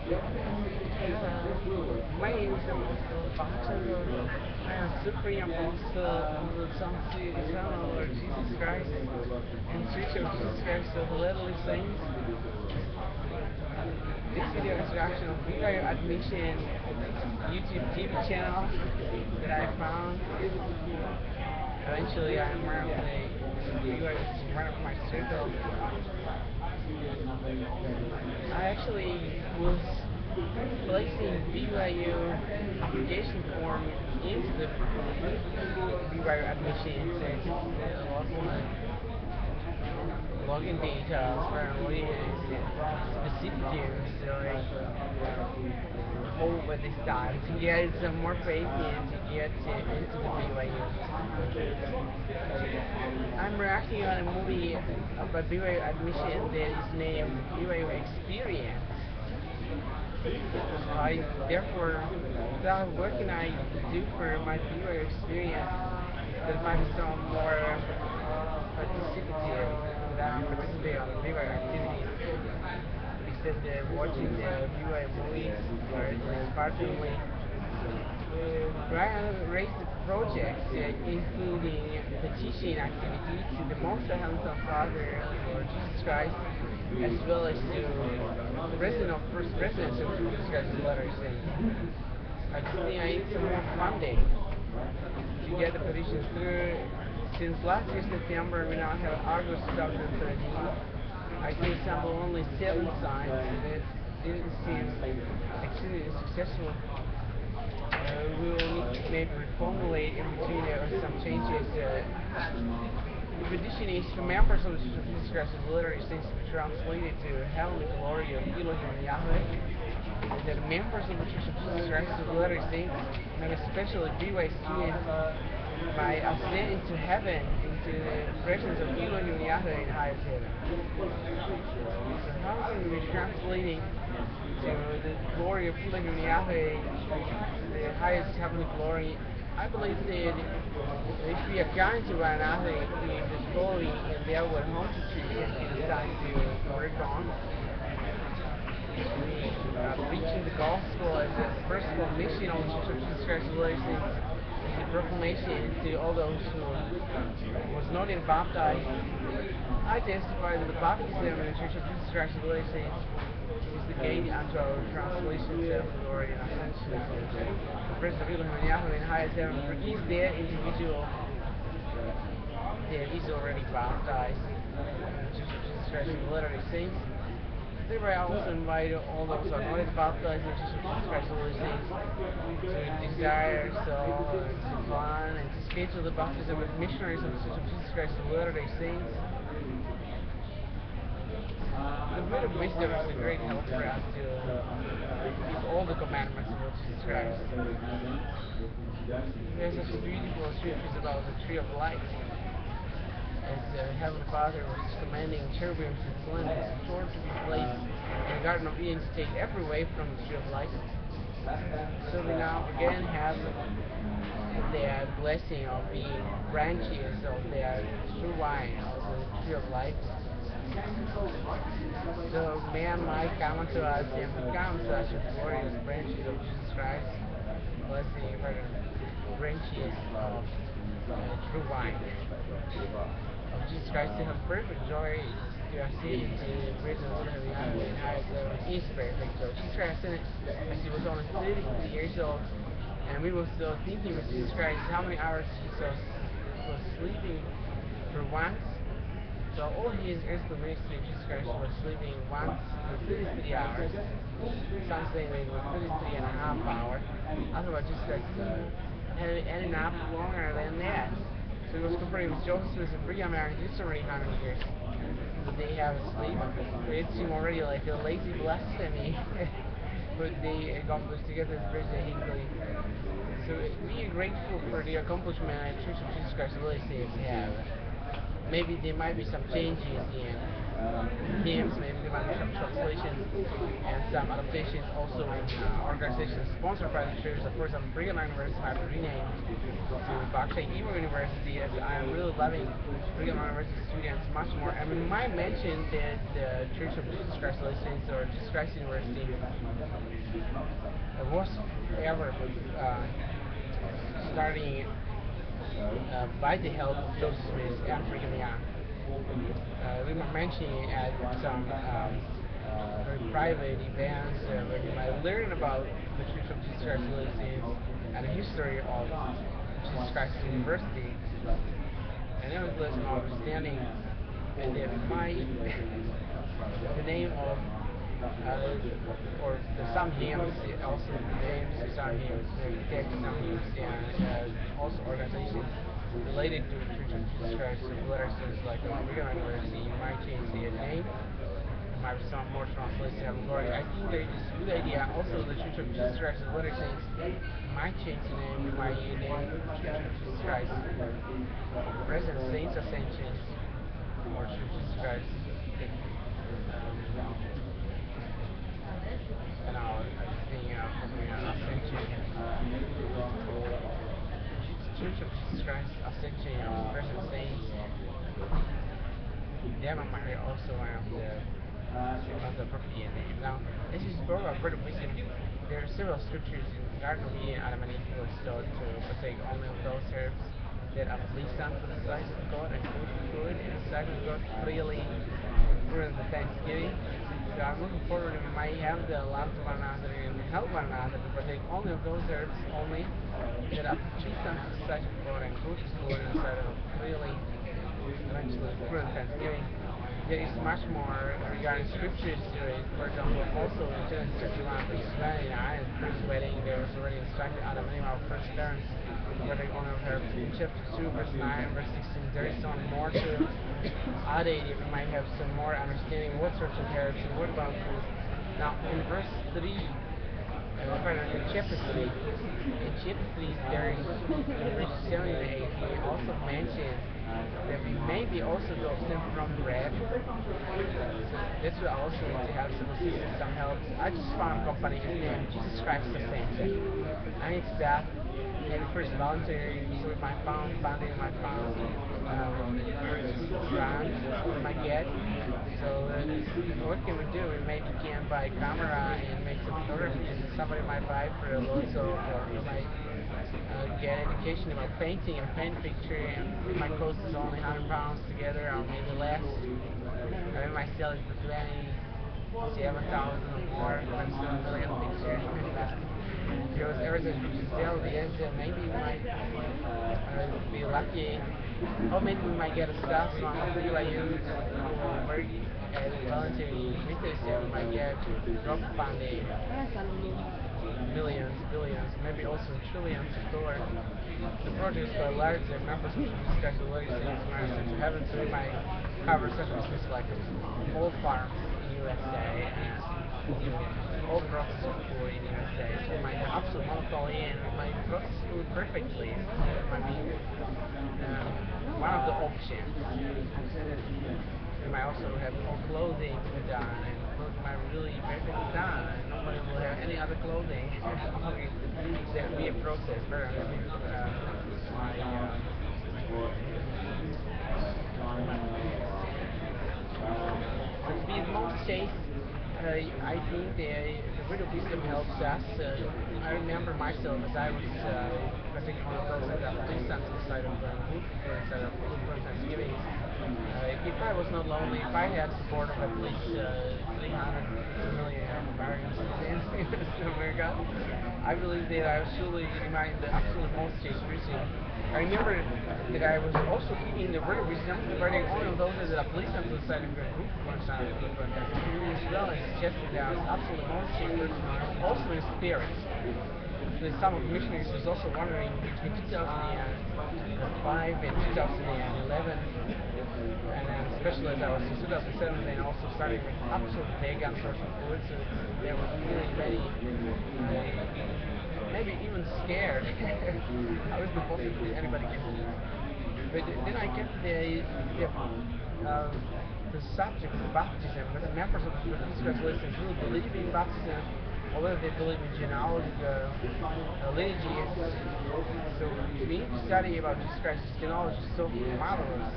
My name is Baksay Ivo. I am supreme apostle of the Son Lord Jesus Christ and Church of Jesus Christ of Latter-day Saints. This video is a reaction of video admission YouTube TV channel that I found. Eventually, I'm one of the viewers, one of my circle. I actually was placing BYU application form into the BYU admission and lost my login details for enrolling in specific years, so I hope at this time to get some more faith and to get into the BYU. I'm reacting on a movie about BYU admission that is named BYU Experience. Therefore, what can I do for my BYU experience that might be some more participative, that I participate on BYU activities instead of watching the BYU movies or at least partially. Brian raised the project, including the teaching activity to the Most High Father, Lord Jesus Christ, as well as to the first president of Jesus Christ of Latter-day Saints. I think I need some more funding to get the petition through. Since last year September, we now have August 2013. I can sample only 7 signs that didn't seem extremely successful. We will need to maybe reformulate in between some changes. The petition is for members of the Church of Jesus Christ of Latter-day Saints to be translated to heavenly glory of Elohim and Yahweh. The members of the Church of Jesus Christ of Latter-day Saints, and especially BYU students, might ascend into heaven, into the presence of Elohim and Yahweh in highest heaven. So how can we be translating to the glory of Elohim and Yahweh, the highest heavenly glory? I believe that if we are kind to one another, we just following in their way home to and time to work on. We preaching the gospel as the first mission of the Church of Jesus Christ of Latter-day Saints, as a proclamation to all those who was not yet baptized. I testify that the baptism in the Church of Jesus Christ of Latter-day Saints is the gate unto our translation to glory and ascension to the presence of Elohim and Yahweh in highest heaven. Forgive that individual that is already baptized in the Church of Jesus Christ of Latter-day Saints. Therefore, I also invite all those who are not yet baptized in the Church of Jesus Christ of Latter-day Saints to desire, so, to plan, and to schedule the baptism of missionaries of the Church of Jesus Christ of Latter-day Saints. The word of wisdom is a great help for us to keep all the commandments of Jesus Christ. There's such a beautiful scriptures about the tree of life. As the Heavenly Father was commanding cherubims and seraphim and sword to be placed in the Garden of Eden to take every way from the tree of life. So we now again have the blessing of being branches of the true vine of the tree of life. So man might come unto us and become such a glorious branches of Jesus Christ, blessing for the branches of true vine of Jesus Christ, to have perfect joy, to ascend into the presence of Yahweh and highest heaven is perfect joy. Jesus Christ ascended as he was only 33 years old, and we were still thinking with Jesus Christ how many hours Jesus was sleeping for once. So all his earthly ministry, Jesus Christ was sleeping once for 33 hours. Some say that it was 33 and a half hours. Otherwise, Jesus Christ had any nap longer than that. So he was comparing with Joseph and Brigham Young just already 100 years. But they have sleep. It seemed already like a lazy blasphemy. But they accomplished together the President Hinckley. So we are grateful for the accomplishment the Church of Jesus Christ of Latter-day Saints have. Maybe there might be some changes in hymns, maybe there might be some translations and some adaptations also in organizations sponsored by the church. For example, Brigham Young University might be renamed to Baksay Ivo University, as I'm really loving Brigham Young University students much more. I mean, might mention that the Church of Jesus Christ Lessons or Jesus Christ University was ever starting by the help of Joseph Smith and Brigham Young. We might mention at some very private events where you might learn about the Church of Jesus Christ Lessons and the history of Jesus Christ University, and nevertheless, an understanding that the name of or some hymns, also names of some hymns, text some hymns, and also organizations related to the Church of Jesus Christ of Latter-day like Brigham University. You might change the name. There might be some more translations of glory. I think that it's a good idea. Also, the Church of Jesus Christ of Latter-day might change the name. You might name Church of Jesus Christ Present Saints Ascensions or Church of Jesus Christ. And I think Ascension, Church of Jesus Christ Ascension of Present Saints. That might also one of the appropriate names. Now, as you spoke about word of wisdom, there are several scriptures in the Garden of Eden. Adam and Eve were taught to partake only of those herbs that are pleasant to the sight of God and good food in the sight of God, freely during the Thanksgiving. So I'm looking forward to we might have the love to one another and help one another to partake only of those herbs only that are pleasant to the sight of God and good food in the sight of freely eventually during Thanksgiving. There is much more regarding scriptures to it. For example, also in Genesis chapter 1, verse 29, the first wedding, there was already instructed Adam and Eve, our first parents, whether honor of herbs. In chapter 2, verse 9, verse 16, there is some more to add it if we might have some more understanding what sorts of herbs and what about food. Now, in verse 3, in chapter 3, there is in verse 7 and 8, he also mentions that we maybe also to abstain from bread. So that's why I also need to have some assistance, some help. I just found a company is named Jesus Christ Ascension. I need staff. And the first voluntary so my funding my first grant we might get. So what can we do? We maybe can buy a camera and make some photographies. Somebody might buy for a lot, or we might get education about painting and paint picture, and it might cost us only £100 together or maybe less. And we might sell it for 7,000 or more, when it's a million pictures. If there was ever such groups to sell, yes, maybe we might be lucky. Or maybe we might get a staff from a BYU who will work as voluntary research, and we might get drop funding millions, billions, maybe also trillions of dollars. The project is quite large. The members of Jesus Christ of Latter-day Saints are sent to heaven, so we might cover such business like all farms in USA and all process of food in the United States. We might have absolute monopoly and we might process food perfectly. It might be one of the options. We might also have all clothing to be done, and clothing might really be perfectly done, and nobody will have any other clothing. Only there will be a process. Very so to be the most safe, I think the word of wisdom helps us. I remember myself as I was particularly one of those that are pleasant to the side of good for instead of food for Thanksgiving. If I was not lonely, if I had support of at least 350 million American citizens in America, I believe that I was truly in the absolute most safe person. I remember that I was also eating the word of wisdom, spreading only of those that are pleasant to the side of good for instead of food for Thanksgiving, as well as suggesting that I was absolutely most safe person, also in spirit. The some of the missionaries was also wondering between 2005 and 2011, and especially as I was in 2007, then also starting with absolute vegan source of food, so there was really many, maybe even scared. How is it possible that anybody can eat? But then I kept the the subject of baptism, whether members of the Jesus Christ listeners really believe in baptism, or whether they believe in genealogy, liturgy. So we need to study about Jesus Christ's genealogy, so marvelous.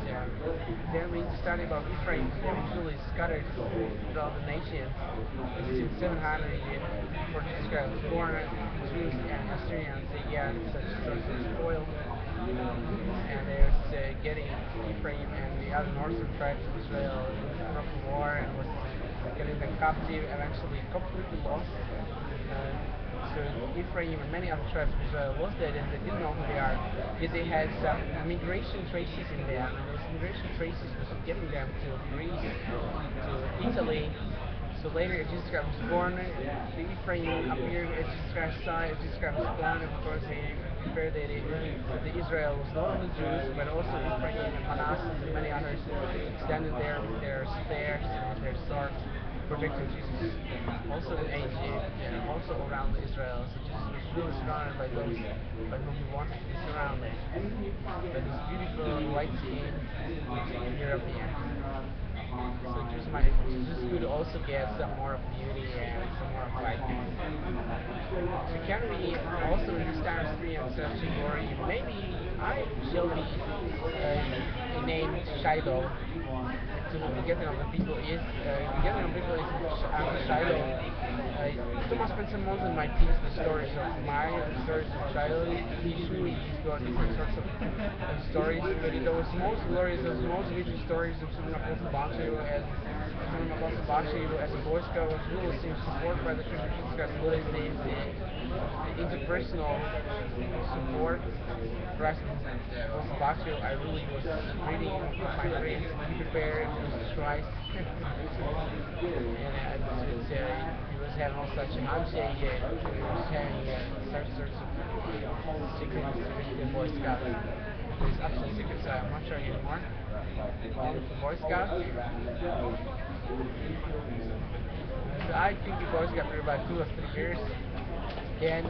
Then we need to study about Ephraim, who was really scattered throughout the nation. Since 700 before Jesus Christ was born, Jews and Assyrians, they got such source of spoil, and there's getting Ephraim and the other northern tribes of Israel from war and was getting them captive, eventually completely lost. So Ephraim and many other tribes of Israel lost that, and they didn't know who they are. Yet they had some migration traces in them, and those migration traces was getting them to Greece, to Italy. So later, Jesus Christ was born. The Ephraim appeared as Jesus Christ's son. As Jesus Christ was born, and of course they prepared that the Israel was not only Jews, but also Ephraim and Manasseh and many others standing there with their spears and with their swords, protecting Jesus. Also in Egypt and also around Israel. So Jesus was really surrounded by those by whom he wanted to be surrounded. By this beautiful white skin European. So just could also get some more of beauty and some more of lightness. So can we also in this time experience such glory? Maybe I shall be named Shiloh. To get to know the people is Shiloh. Thomas spent some months in my teach the stories of Shiloh. Usually he's got different sorts of stories, but those most glorious, those most beautiful stories of Simon Apostle Baksay Ivo as a Boy Scout was really seems support by the Church of Jesus Christ Listeners, the interpersonal support. Christ Apostle Baksay Ivo, I really was reading my friends, be prepared, Jesus Christ. And he was having all such a handshake, he was having such sorts of secrets with the Boy Scout. There's actually secrets I'm not sharing anymore. Only for Boy Scouts. So I think the Boy Scouts for about 2 or 3 years. Then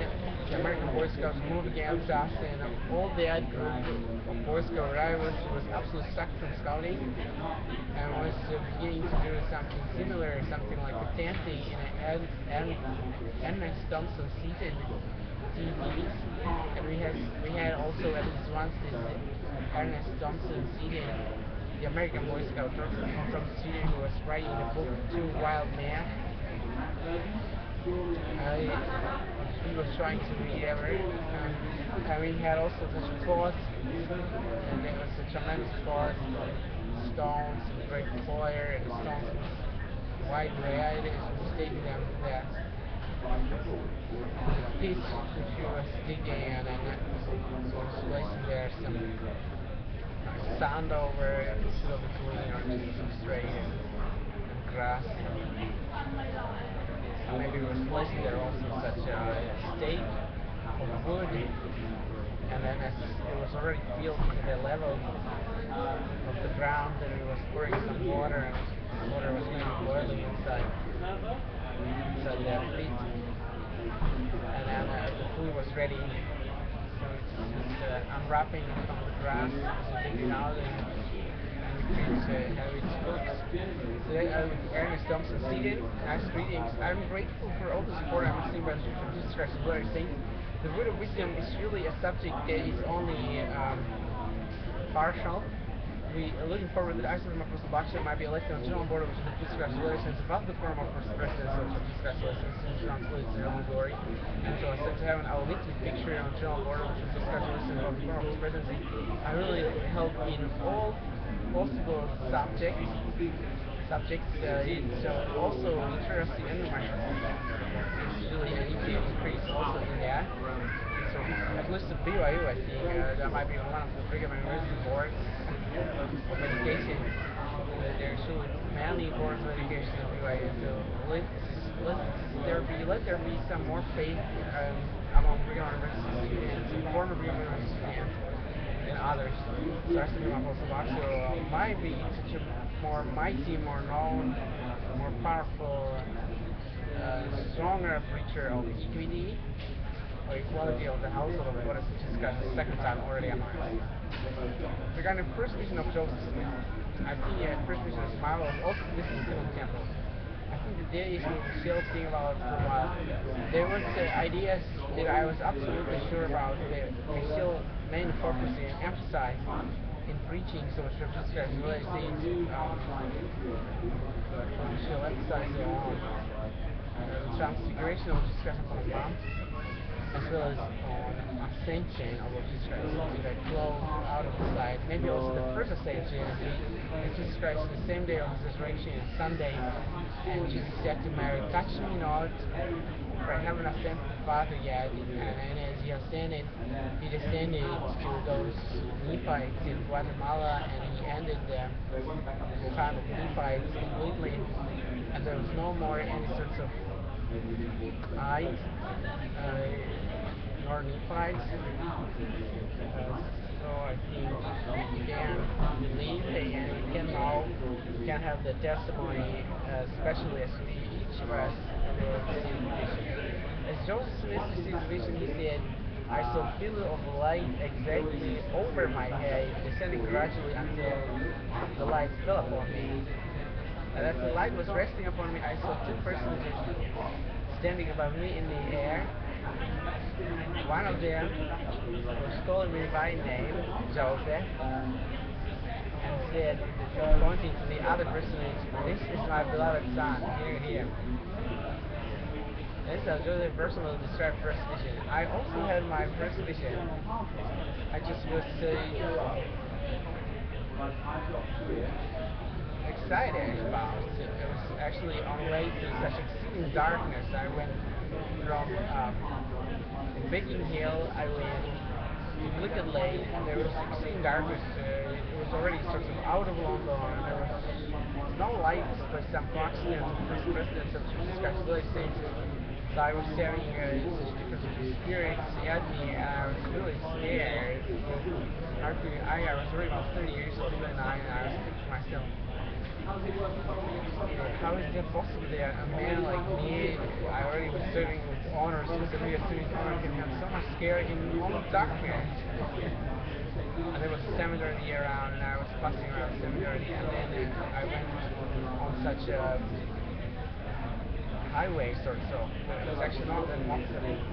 the American Boy Scouts moved against us, and all the other group of Boy Scout rivals was absolutely sucked from scouting, and was beginning to do something similar, something like a tenting in an Ernest Thompson seated TVs, and we had also at least once this Ernest Thompson seated, the American Boy Scout from Sweden, who was writing the book Two Wild Men. He was trying to read everything, and we had also such a plot, and there was a tremendous plot, stones, great fire, and stones was wide variety, so we taking them to that pit which he was digging, and then was placing there some sand over and fill between, or just substrate and grass. So maybe it was placing there also such a stake of wood, and then as it was already filled to the level of the ground, then it was pouring some water, and the water was maybe boiling inside the pit, and then the food was ready. So it's just unwrapping it from the grass, so take it out, and we could have its cooked. So with Ernest Thompson seated, nice greetings. I'm grateful for all the support I'm receiving by the Church of Jesus Christ of Latter-day Saints. The word of wisdom is really a subject that is only partial. We are looking forward that I, Simon Apostle Baksay, might be elected on General Board of the Jesus Christ of Latter-day Saints above the former first president of the Jesus Christ of Latter-day Saints, translates in own glory. And so I said to heaven, I will need to picture on General Board of the Jesus Christ of Latter-day Saints above the former first presidency. I really help in all possible subjects. It's also interesting and remarkable. It's really easy to increase also in that. So at least the BYU, I think, that might be on one of the Brigham and University boards of education. There's really many boards of education at BYU. So let there be some more faith among Brigham University students, former Brigham University students, than others. So I think Apostle Baksay might be such a more mighty, more known, more powerful, stronger preacher of equity or equality of the household of God as Jesus Christ the second time already among us. Regarding the first vision of Joseph Smith, I think first vision of Smile was also this is still in temple. I think the day is what we still think about for a while. There was ideas that I was absolutely sure about that we still main focus and emphasize in preaching so much of Jesus Christ really saying we shall emphasize on the transfiguration of Jesus Christ upon the mount as well as on ascension of Jesus Christ to the glow out of the side. Maybe also the first ascension is Jesus Christ the same day of his resurrection is Sunday, and Jesus said to Mary, "Touch me not, for I haven't ascended to the Father yet." And as he ascended, he descended to those Nephites in Guatemala, and he ended the time of Nephites completely, and there was no more any sorts of eyes nor Nephites. So I think we can believe and we can now can have the testimony, especially as we each of us will receive the vision. As Joseph Smith received the vision, he said, "I saw a pillar of light exactly over my head, descending gradually until the light fell upon me. And as the light was resting upon me, I saw two personages standing above me in the air. One of them was calling me by name, Joseph, and said, pointing to the other personage, 'This is my beloved son, hear him.'" This is how Joseph personally described first vision. I also had my first vision. I just was excited about it. It was actually on the way to such exceeding darkness. I went from Baking Hill, I went to Blickett Lane, and there was extreme darkness. It was already sort of out of London, and there was no lights but some proximate first presidents of Jesus Christ really saints. So I was staring such different spirits at me, and I was really scared. I was already about 30 years old, 29, and I was thinking to myself, how is that possible that a man like me, I already was serving with honor, since the years serving with honor, can have so much scare in all darkness? And there was a seminary around, and I was passing around the seminary, and then I went on such a highway sort of. So it was actually not a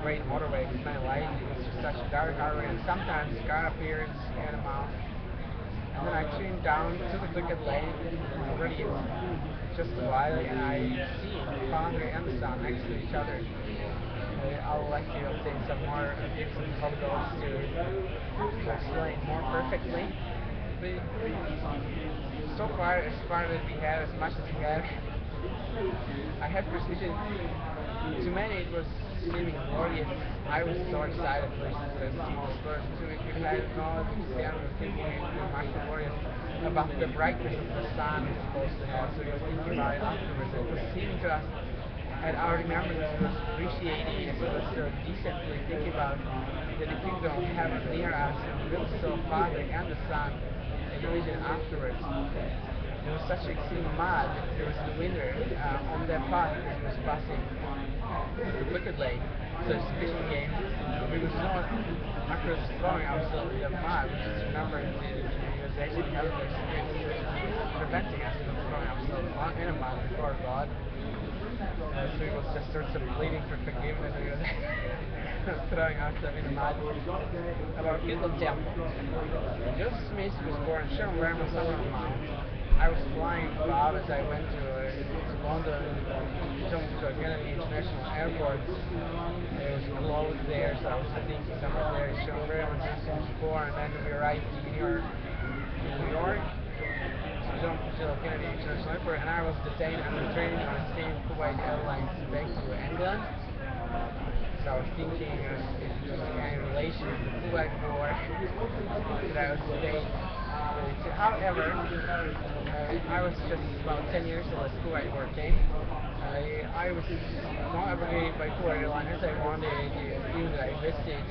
great motorway with many lights. It was just such a dark highway, and sometimes car appears near the mouth. And then I turned down to the Blickett Lane. Already it's just a while, and I see the Father and the Son next to each other. I would like to obtain some more gifts of the Holy Ghost to explain more perfectly. But so far, as far as we had, as much as we had, I had precision. To many, it was seeming glorious. I was so excited for the small stores. If I had knowledge of Christianity, I was thinking it was much more glorious about the brightness of the sun it's supposed to have. So we were thinking about it afterwards. It was seeming to us, and our remembrance was appreciating it. It was so decently thinking about that the kingdom of heaven near us, and we saw Father and the Son in the vision afterwards. There was such extreme mud. There was the winter on that path that was passing the Blickett Lane. So this vision came. We was not after throwing ourselves in the mud. We just remembered that he was actually having the experience preventing us from throwing ourselves in the mud before God. So he was just sort of pleading for forgiveness. He was throwing ourselves in the mud. About Hilton Temple. Joseph Smith was born in Sherman somewhere on the Mount. I was flying above as I went to London, John Kennedy International Airport. It was closed there, so I was thinking somewhere there in Sherman Joseph was born, and then we arrived in New York, John Kennedy International Airport, and I was detained on the train on the same Kuwait Airlines back to England. So I was thinking if it was any relation to the Kuwait War that I was detained. However, I was just about 10 years old as Kuwait War came. I was not obligated by Kuwait Airlines as I wanted, even though I visited.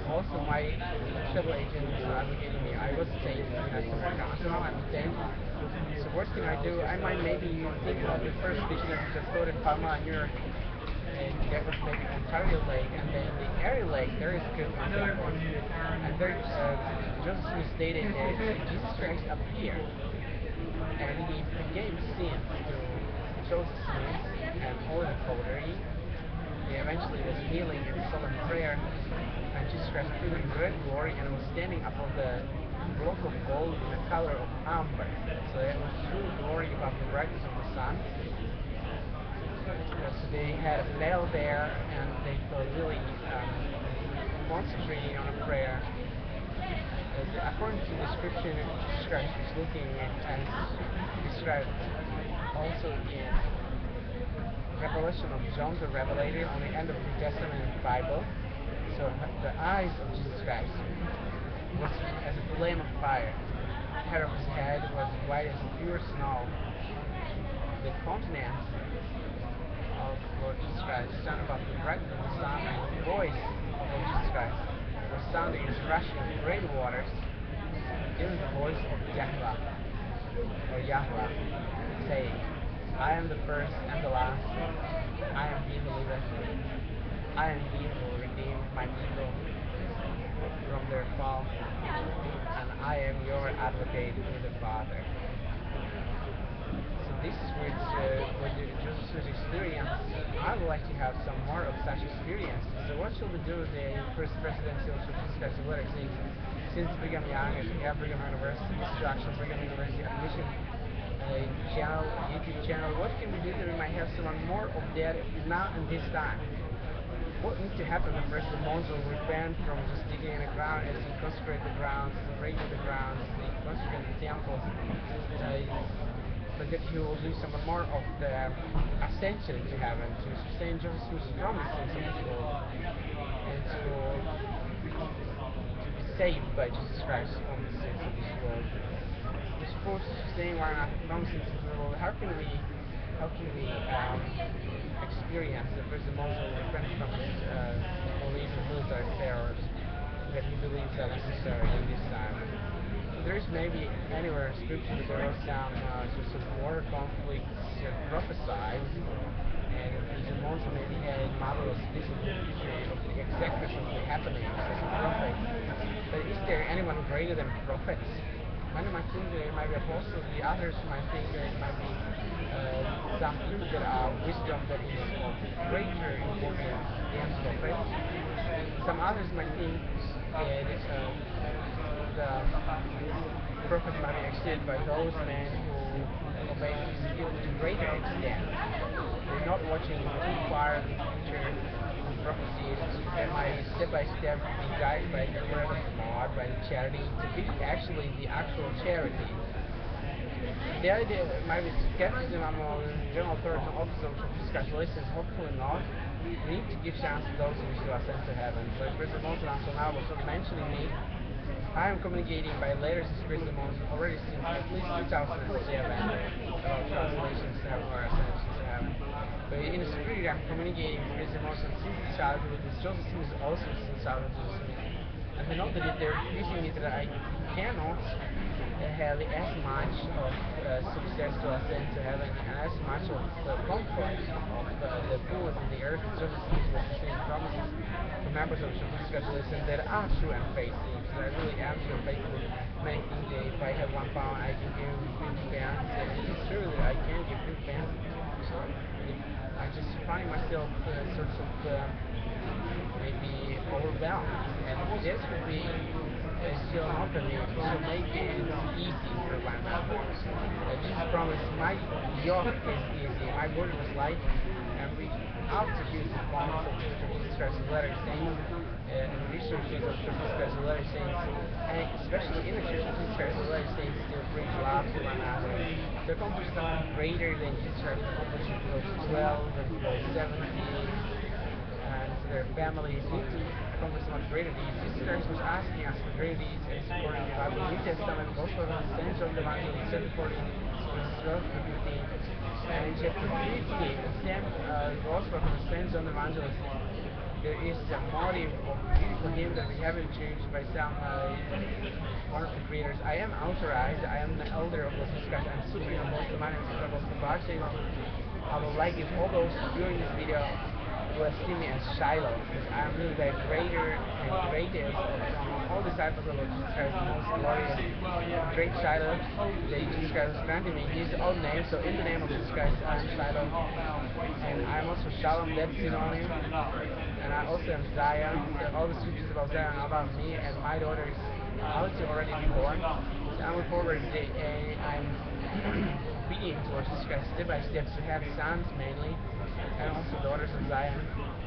Also, my travel agent was not obligating me. I was detained in United America. So now I'm detained. So what can I do? I might maybe think about the first vision that we just got in Palma, New York. and that was maybe Ontario Lake, and then the Erie Lake, there is Christmas temple. And there, Joseph Smith stated that Jesus Christ appeared, and he forgave sins to Joseph Smith and all the coterie. He eventually was kneeling in solemn prayer, and Jesus Christ appeared in great glory and was standing upon the block of gold in the color of amber. So it was true glory above the brightness of the sun. So they had a veil there, and they were really concentrating on a prayer. According to the description, Jesus Christ was looking as described also in Revelation of John the Revelator on the end of the New Testament Bible. So the eyes of Jesus Christ was as a flame of fire. The hair of his head was white as pure snow. The countenance of Lord Jesus Christ shone above the brightness of the sun, and the voice of Lord Jesus Christ was sounding as rushing of great waters, even the voice of Yahweh, or Yahweh, saying, I am the first and the last. I am he who liveth. I am he who will redeem my people from their fall, and I am your advocate with the Father. So this is what Joseph Smith experienced. I would like to have some more of such experience. So what shall we do with the first presidency of Jesus Christ? What I think, since Brigham Young, as we have Brigham University instruction, Brigham University admission channel, YouTube channel, what can we do that we might have someone more of that now and this time? What needs to happen when first the monks will repent from just digging in the ground as you consecrate the grounds, breaking the grounds, you consecrate the temples, but that he will do some more of the ascension to heaven, to sustain Joseph Smith's promises of this world, and to be saved by Jesus Christ from the sins of this world. We're supposed to sustain one another promises of the world. How can we experience the first monks will repent from his police and military terrors that he believes are necessary in this time? There is maybe anywhere in scripture that there was some sorts of war conflicts prophesied, and the monks maybe had marvelous visible vision of the exactness of the happenings as a prophet. But is there anyone greater than prophets? Many might think there might be apostles, the others might think there might be some people that are wisdom that is of greater importance than prophets. Some others might think that the prophets might be exceeded by those men who obey Jesus to greater extent. They're not watching too far in the future with prophecies that might step by step be guided by the word of God, by the charity, to be actually the actual charity. The idea might be skepticism among general authorities and officers of Jesus Christ listens, hopefully not. We need to give chance to those who wish to ascend to heaven. Like President Monson until now was not mentioning me. I am communicating by letters with President Monson already since at least 2007 about translations to heaven or ascension to heaven. But in the spirit I'm communicating with President Monson since his childhood, with Joseph Smith also since childhood Joseph Smith. And I know that they're teaching me that I cannot have as much of success to ascend to heaven and as much of comfort of the poor in the earth. Joseph Smith was the same promises for members of Jesus Christ that are true and faithful. So I really am true and faithful. Many think that if I have £1 I can give 50 pence. It is true that I can give 50 pence. I just find myself sorts of maybe overwhelmed, and this would be still not the need to make it easy for one another. Jesus promised, my yoke is easy, my burden is light, and we ought to use the bonds of Church of Jesus Christ of Latter Saints and researches of Church of Jesus Christ of Latter Saints, and especially in the Church of Jesus Christ of Latter Saints, to preach love to one another, to accomplish something greater than Jesus Christ accomplished in those 12 and those 70 and to their families. We need to accomplish something greater deeds. Jesus Christ was asking us for greater deeds, and according to the Bible, New Testament, Gospel of St. John the Evangelist, chapter 14, verses 12 to 15, and in chapter 15, the same Gospel of St. John the Evangelist, there is a motive of beautiful hymn that we have in church by some one of the creators. I am authorized, I am the elder of Jesus Christ, I'm Supreme Apostle, my name is Supreme Apostle Baksay Ivo. I would like if all those viewing this video will esteem me as Shiloh, because I am really the greater and greatest from all disciples of Jesus Christ, the most glorious, great Shiloh that Jesus Christ has granted me in His own name. So in the name of Jesus Christ, I am Shiloh, and I am also Shalom, that's synonym, and I also am Zion. So all the scriptures about Zion are about me, and my daughter is also already born. So I'm looking forward to it, and I'm obedient towards Jesus Christ step by step to have sons mainly, and also daughters of Zion.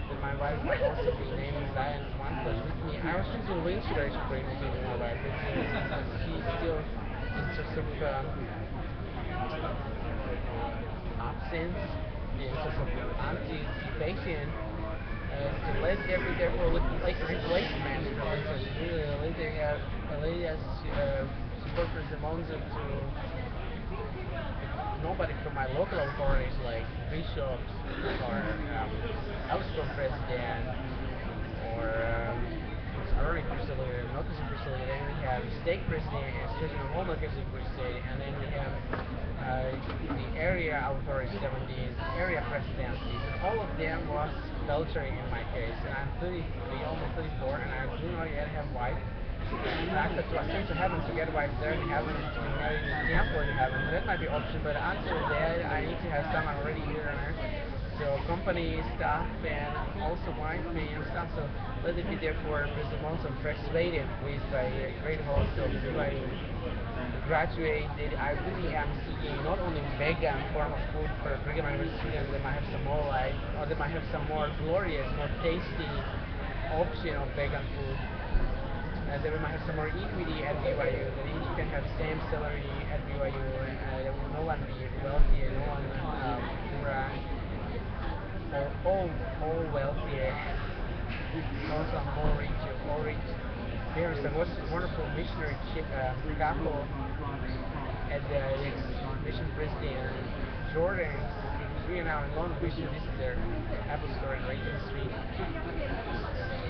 That my wife might also be named Zion one flesh with me. I was choosing wheelchair agreement with my wife, because she still in sorts of absence, in sorts of anticipation. So therefore with replacement religion, really religious support for the Monzo to nobody from my local authorities like bishops or Elstrom president or Aronic facility, Melchizedek facility. Then we have stake president and Surgeon of Home Melchizedek facility, and then we have the area authorities, 17 area presidencies, and all of them was military in my case. And I'm 33, almost 34, and I do not yet have wife. I could to ascend to heaven to get a wife there in heaven and to be married in the temple in heaven. That might be an option, but until that, I need to have someone already here on earth. So company stuff and also wife and stuff. So let it be therefore President of persuaded with a great host of BYU graduated. I really am seeking not only vegan form of food for vegan university students that might have some more life, or that might have some more glorious, more tasty option of vegan food. That we might have some more equity at BYU, that each can have same salary at BYU, that will no one be wealthy and no one poorer, or all wealthy and also more rich, all rich. There is a wonderful missionary couple at the mission president in Jordan. We are now in London Mission. This is their Apple Store in Regent Street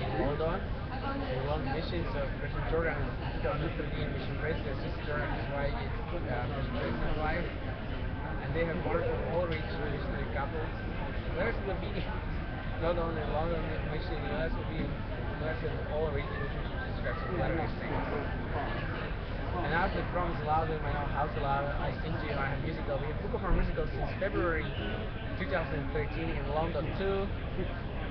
in London. In London Mission, so President Jordan is still Luther Dean Mission President, Sister Jordan is wife, Mission President's wife, and they have wonderful all rich missionary couple. Let us will be not only in London Mission, let us will be blessed all rich in Jesus Christ. So let me sing. And after the promise aloud in my own house aloud, I sing to you. I have musical. We have book of our musical since February 2013 in London too.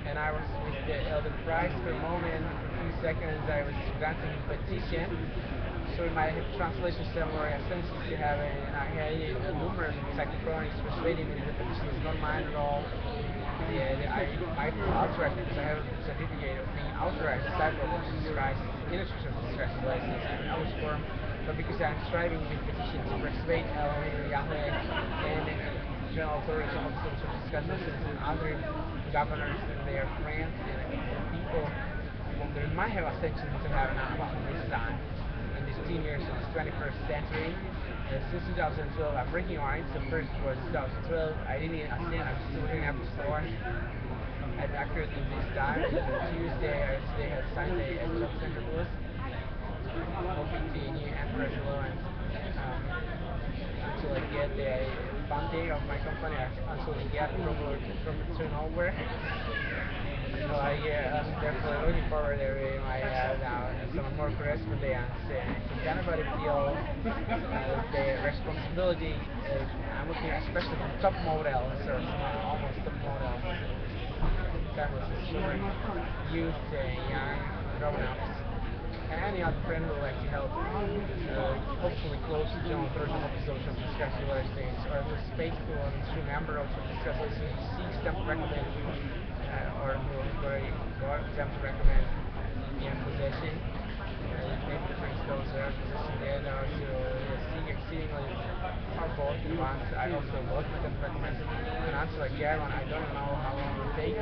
And I was with the Elder Price for a moment, for a few seconds. I was granting a petition. So in my translation somewhere, I sent it to heaven, and I had numerous psychochronics persuading me that the petition is not mine at all. Yeah, I feel authorized because I have a certificate of being authorized disciple of Jesus Christ in the Church of Jesus Christ of Latter-day Saints in Ellis form, but because I'm striving with petition to persuade Elohim, Yahweh, and general authorities of the Church of Jesus Christ of Latter-day Saints and other governors and their friends and people that might have ascension to heaven about this time in these 10 years of the 21st century. Since 2012 I'm working on it. So first was 2012, I didn't ascend, I'm still here in Apple Store at accurately this time. Tuesday today had signed the Exolting Center Plus, hoping to new Emperor's Law until I get the funding of my company, until I get proper turnover. So therefore looking forward to my now some more correspondence. If anybody feel the responsibility, I'm looking especially for top models or almost top models, families, children, youth, young grown-ups, and any other friend who would like to help, hopefully close to John Thursday episode of Discuss the Latter Saints, or who's faithful and true member of Discuss the Saints, who seeks them to recommend, or who already got them to recommend in possession. Maybe the Prince goes there, possession there, to seek exceedingly, or both at once. I also both my them to recommend. And until I get one, I don't know how long it will take.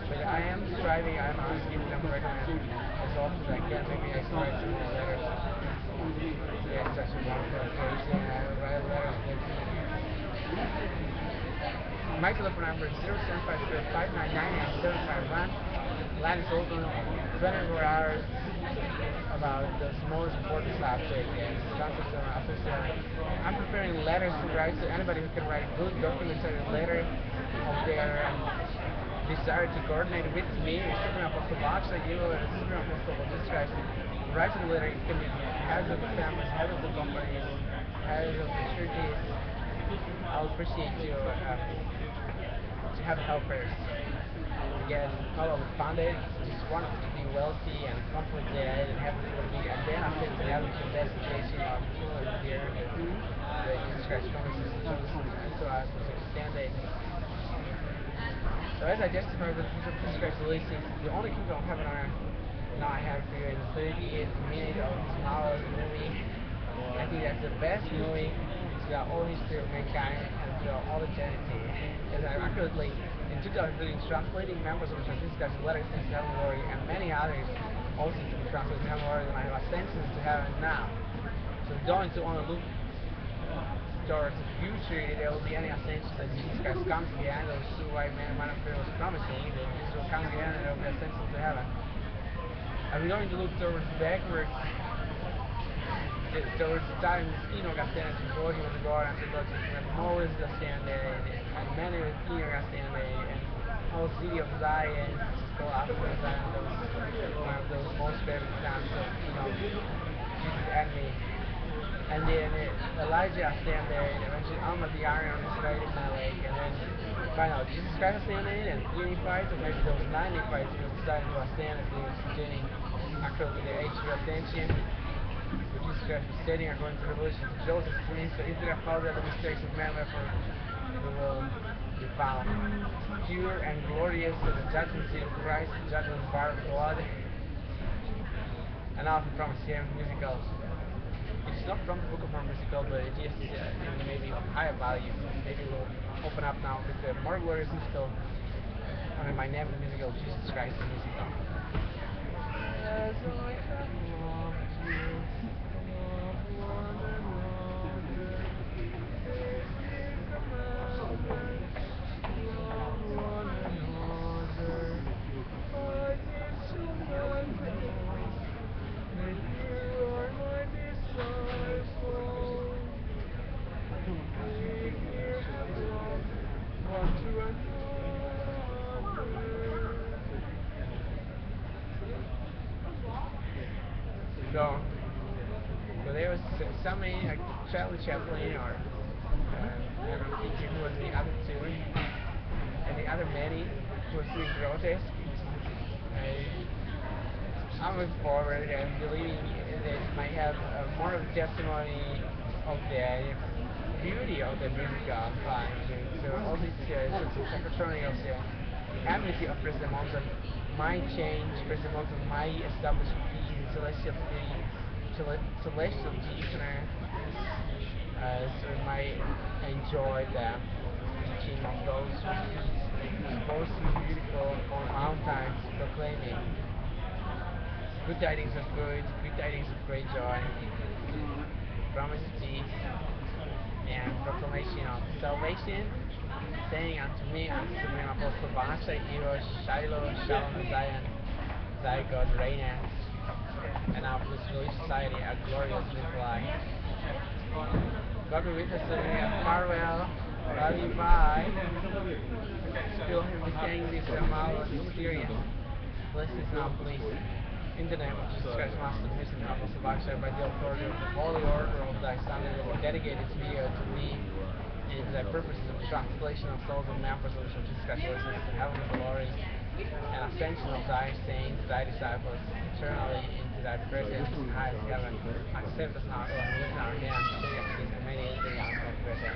But I am striving, I'm asking them to recommend as often as I can. Maybe I can write some more letters. Yeah, it's such a wonderful occasion. I write letters that my telephone number is 0750-599-9751. Line is open 24 hours about the most important subject. Yes, I'm preparing letters to write to anybody who can write a good documentary letter of their desire to coordinate with me, Supreme Apostle Baksay Ivo and Supreme Apostle of Jesus Christ, write a letter. It can be heads of the families, heads of the companies, heads of the churches. I'll appreciate you to have helpers. Again, not only funded, just want to be wealthy and comfort there and have it for me. And then after to have the best situation of children here, the Jesus Christ promises to us to extend it. So as I justify with Jesus Christ releases, the only kingdom of heaven on earth now I have for you in 38 minutes of small movie. I think that's the best movie throughout all history of mankind and throughout all eternity. As I accurately, in 2013, translating members of the Church of Jesus Christ letters to heaven glory and many others also to be translated to heaven glory, and I have ascension to heaven now. So don't want to look towards the future, there will be any ascension that Jesus Christ comes again. Those two white men, one of them was promising that Jesus will come again and there will be ascension to heaven. Are we going to look towards backwards, towards the time Enoch ascended before he was born, and to go to when Moses ascended, and many with Enoch ascended, and whole city of Zion, go after Zion, one of those most favorite times of Jesus and me. And then Elijah ascended, and eventually Alma the Iron is right in my lake, and then finally Jesus Christ ascended and unified, so maybe those 95 who decided to ascend at the beginning, according to the age of ascension. Jesus Christ was stating according to Revelation to Joseph dream, so if there are found the mistakes of man, therefore we will be found pure and glorious to the judgment seat of Christ, the judgment bar of blood. And now I promise here musicals. It's not from the Book of Mormon musical, but it is maybe of higher value. Maybe we'll open up now with the more glorious musical under my name, the musical Jesus Christ the musical. As I have loved you, love one another. This is the commandment, love one another. I did so much more, that you are my disciples. We here have loved one to another. So there was somebody like Charlie Chaplin or I don't know who was the other two, and the other many who was doing grotesque. I'm looking forward and believing that it might have more of a testimony of the beauty of the musical fun. So all these sorts of fraternals, the amity of President Monson might change, President Monson might establish peace in celestial peace on earth. So we might enjoy the teaching of those whose peace is supposed to be beautiful on mountains, proclaiming good tidings of good tidings of great joy, promise of peace, and proclamation of salvation, saying unto me, unto Supreme Apostle Baksay Ivo, Shiloh, Shalom, Zion, thy God reigneth, and now for this relief society a glorious new life. God be with us today, and farewell, love you, bye. Still hear me saying this marvelous experience. Bless this now, please. In the name of Jesus Christ, Master, Mission, Apostle Baksay, by the authority of the Holy Order of thy Son, who dedicated to thee, and thy purposes of translation of souls and members of the Church of Jesus Christ, to heaven and glory, and ascension of thy saints, thy disciples, eternally into thy presence in highest heaven. Accept us now, Elohim, lift our hands, say us in the many days of presence.